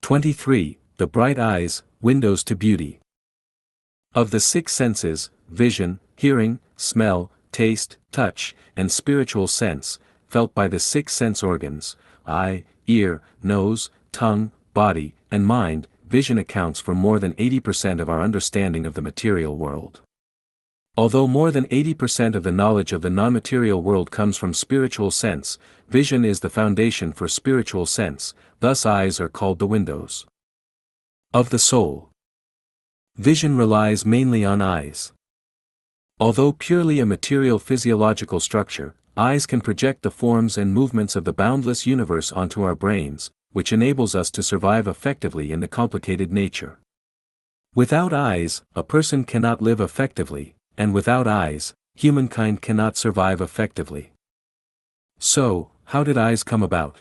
23. The bright eyes, windows to beauty. Of the six senses, vision, hearing, smell, taste, touch, and spiritual sense, felt by the six sense organs, eye, ear, nose, tongue, body, and mind, vision accounts for more than 80% of our understanding of the material world. Although more than 80% of the knowledge of the non-material world comes from spiritual sense, vision is the foundation for spiritual sense, thus eyes are called the windows of the soul. Vision relies mainly on eyes. Although purely a material physiological structure, eyes can project the forms and movements of the boundless universe onto our brains, which enables us to survive effectively in the complicated nature. Without eyes, a person cannot live effectively, and without eyes, humankind cannot survive effectively. So, how did eyes come about?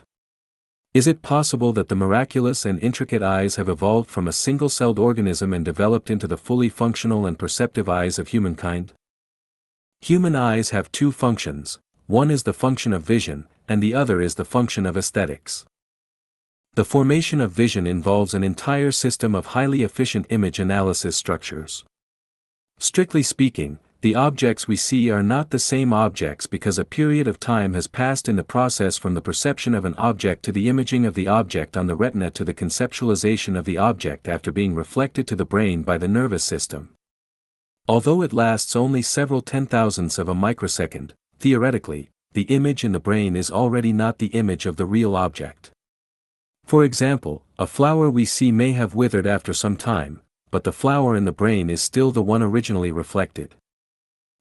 Is it possible that the miraculous and intricate eyes have evolved from a single-celled organism and developed into the fully functional and perceptive eyes of humankind? Human eyes have two functions, one is the function of vision, and the other is the function of aesthetics. The formation of vision involves an entire system of highly efficient image analysis structures. Strictly speaking, the objects we see are not the same objects because a period of time has passed in the process from the perception of an object to the imaging of the object on the retina to the conceptualization of the object after being reflected to the brain by the nervous system. Although it lasts only several 10,000ths of a microsecond, theoretically, the image in the brain is already not the image of the real object. For example, a flower we see may have withered after some time, but the flower in the brain is still the one originally reflected.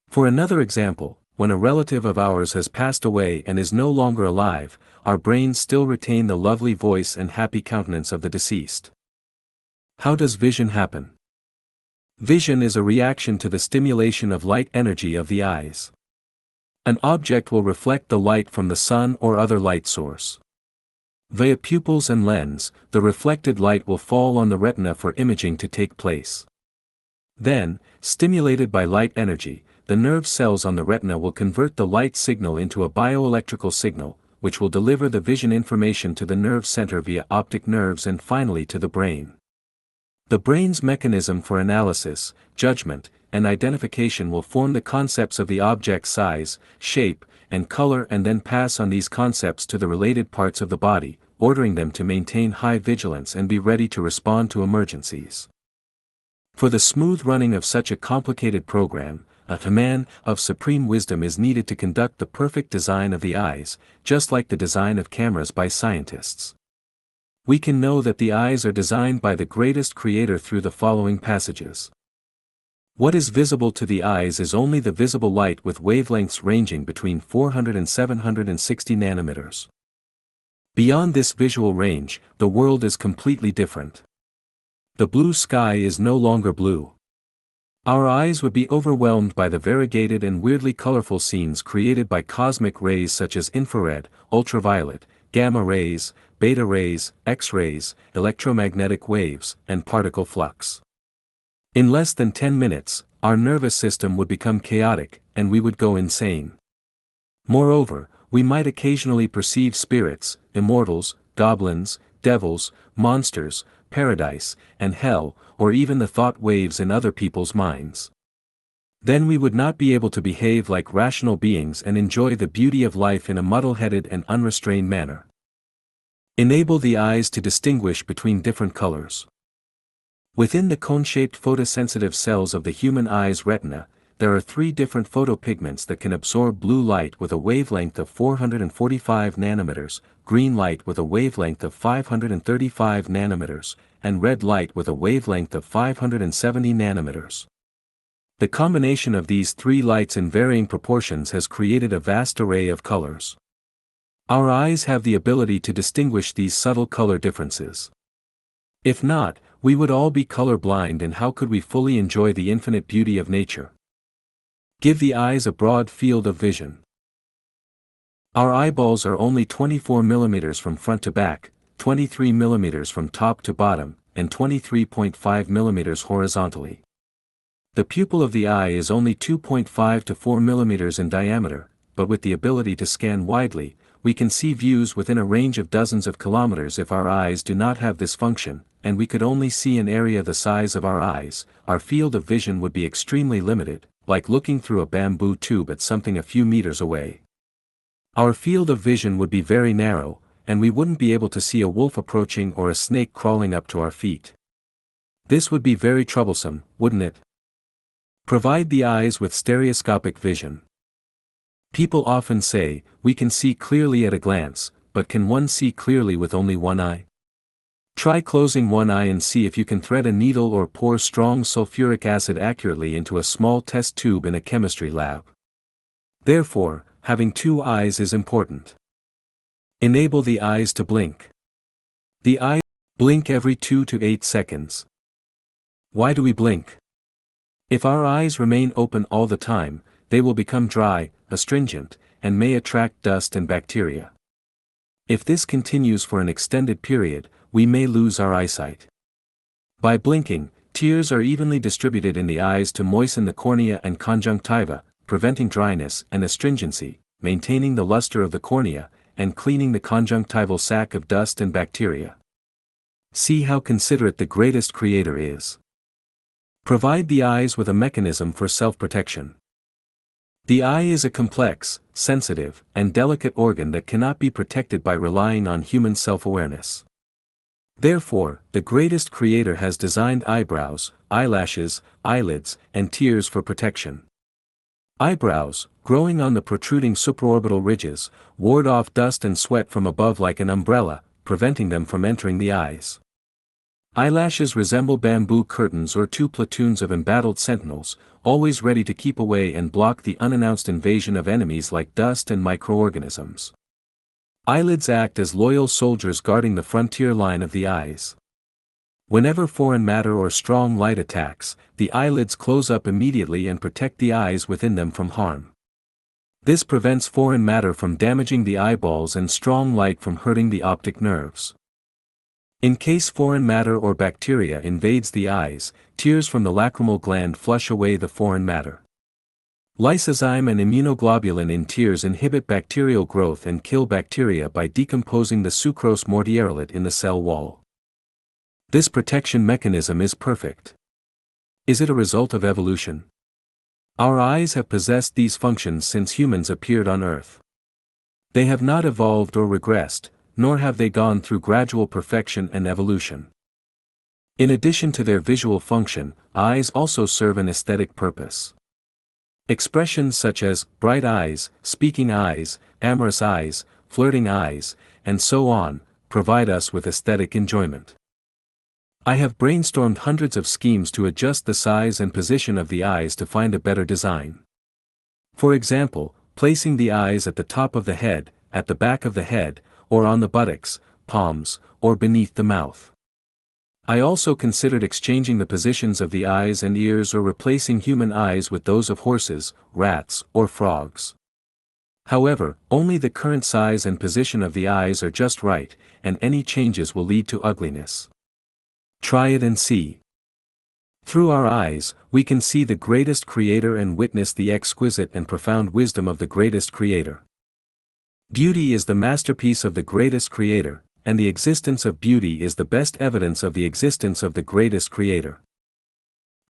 For another example, when a relative of ours has passed away and is no longer alive, our brains still retain the lovely voice and happy countenance of the deceased. How does vision happen? Vision is a reaction to the stimulation of light energy of the eyes. An object will reflect the light from the sun or other light source. Via pupils and lens, the reflected light will fall on the retina for imaging to take place. Then, stimulated by light energy, the nerve cells on the retina will convert the light signal into a bioelectrical signal, which will deliver the vision information to the nerve center via optic nerves and finally to the brain. The brain's mechanism for analysis, judgment, and identification will form the concepts of the object's size, shape, and color and then pass on these concepts to the related parts of the body, ordering them to maintain high vigilance and be ready to respond to emergencies. For the smooth running of such a complicated program, a man of supreme wisdom is needed to conduct the perfect design of the eyes, just like the design of cameras by scientists. We can know that the eyes are designed by the greatest creator through the following passages. What is visible to the eyes is only the visible light with wavelengths ranging between 400 and 760 nanometers. Beyond this visual range, the world is completely different. The blue sky is no longer blue. Our eyes would be overwhelmed by the variegated and weirdly colorful scenes created by cosmic rays such as infrared, ultraviolet, gamma rays, beta rays, X-rays, electromagnetic waves, and particle flux. In less than 10 minutes, our nervous system would become chaotic, and we would go insane. Moreover, we might occasionally perceive spirits, immortals, goblins, devils, monsters, paradise, and hell, or even the thought waves in other people's minds. Then we would not be able to behave like rational beings and enjoy the beauty of life in a muddle-headed and unrestrained manner. Enable the eyes to distinguish between different colors. Within the cone-shaped photosensitive cells of the human eye's retina, there are three different photopigments that can absorb blue light with a wavelength of 445 nanometers, green light with a wavelength of 535 nanometers, and red light with a wavelength of 570 nanometers. The combination of these three lights in varying proportions has created a vast array of colors. Our eyes have the ability to distinguish these subtle color differences. If not, we would all be color-blind, and how could we fully enjoy the infinite beauty of nature? Give the eyes a broad field of vision. Our eyeballs are only 24 millimeters from front to back, 23 millimeters from top to bottom, and 23.5 millimeters horizontally. The pupil of the eye is only 2.5 to 4 millimeters in diameter, but with the ability to scan widely, we can see views within a range of dozens of kilometers. If our eyes do not have this function, and we could only see an area the size of our eyes, our field of vision would be extremely limited, like looking through a bamboo tube at something a few meters away. Our field of vision would be very narrow, and we wouldn't be able to see a wolf approaching or a snake crawling up to our feet. This would be very troublesome, wouldn't it? Provide the eyes with stereoscopic vision. People often say, we can see clearly at a glance, but can one see clearly with only one eye? Try closing one eye and see if you can thread a needle or pour strong sulfuric acid accurately into a small test tube in a chemistry lab. Therefore, having two eyes is important. Enable the eyes to blink. The eyes blink every 2 to 8 seconds. Why do we blink? If our eyes remain open all the time, they will become dry, astringent, and may attract dust and bacteria. If this continues for an extended period, we may lose our eyesight. By blinking, tears are evenly distributed in the eyes to moisten the cornea and conjunctiva, preventing dryness and astringency, maintaining the luster of the cornea, and cleaning the conjunctival sac of dust and bacteria. See how considerate the greatest Creator is. Provide the eyes with a mechanism for self-protection. The eye is a complex, sensitive, and delicate organ that cannot be protected by relying on human self-awareness. Therefore, the greatest Creator has designed eyebrows, eyelashes, eyelids, and tears for protection. Eyebrows, growing on the protruding supraorbital ridges, ward off dust and sweat from above like an umbrella, preventing them from entering the eyes. Eyelashes resemble bamboo curtains or two platoons of embattled sentinels, always ready to keep away and block the unannounced invasion of enemies like dust and microorganisms. Eyelids act as loyal soldiers guarding the frontier line of the eyes. Whenever foreign matter or strong light attacks, the eyelids close up immediately and protect the eyes within them from harm. This prevents foreign matter from damaging the eyeballs and strong light from hurting the optic nerves. In case foreign matter or bacteria invades the eyes, tears from the lacrimal gland flush away the foreign matter. Lysozyme and immunoglobulin in tears inhibit bacterial growth and kill bacteria by decomposing the sucrose mortierolate in the cell wall. This protection mechanism is perfect. Is it a result of evolution? Our eyes have possessed these functions since humans appeared on Earth. They have not evolved or regressed, nor have they gone through gradual perfection and evolution. In addition to their visual function, eyes also serve an aesthetic purpose. Expressions such as bright eyes, speaking eyes, amorous eyes, flirting eyes, and so on, provide us with aesthetic enjoyment. I have brainstormed hundreds of schemes to adjust the size and position of the eyes to find a better design. For example, placing the eyes at the top of the head, at the back of the head, or on the buttocks, palms, or beneath the mouth. I also considered exchanging the positions of the eyes and ears or replacing human eyes with those of horses, rats, or frogs. However, only the current size and position of the eyes are just right, and any changes will lead to ugliness. Try it and see. Through our eyes, we can see the greatest Creator and witness the exquisite and profound wisdom of the greatest Creator. Beauty is the masterpiece of the greatest Creator, and the existence of beauty is the best evidence of the existence of the greatest Creator.